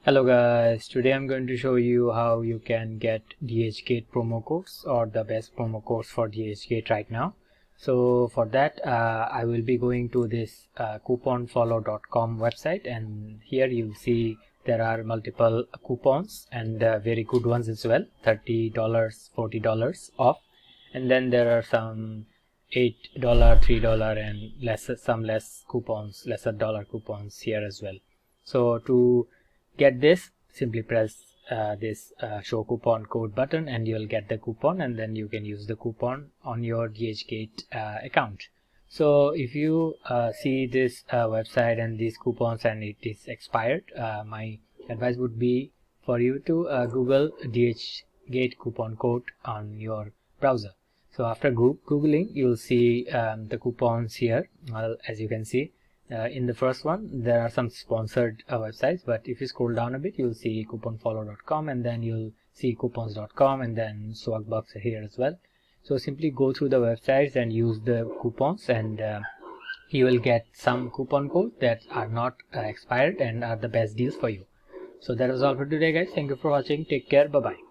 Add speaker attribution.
Speaker 1: Hello guys, today I'm going to show you how you can get DHGate promo codes or the best promo codes for DHGate right now. So for that I will be going to this couponfollow.com website, and here you'll see there are multiple coupons and very good ones as well, $30, $40 off, and then there are some $8, $3 and some less coupons, lesser dollar coupons here as well. So to get this, simply press this show coupon code button and you'll get the coupon, and then you can use the coupon on your DHGate account. So if you see this website and these coupons and it is expired, my advice would be for you to Google DHGate coupon code on your browser. So after googling, you'll see the coupons here. Well, as you can see, in the first one there are some sponsored websites, but if you scroll down a bit, you'll see couponfollow.com, and then you'll see coupons.com, and then swagbucks are here as well. So simply go through the websites and use the coupons, and you will get some coupon codes that are not expired and are the best deals for you. So that was all for today guys. Thank you for watching. Take care. Bye bye.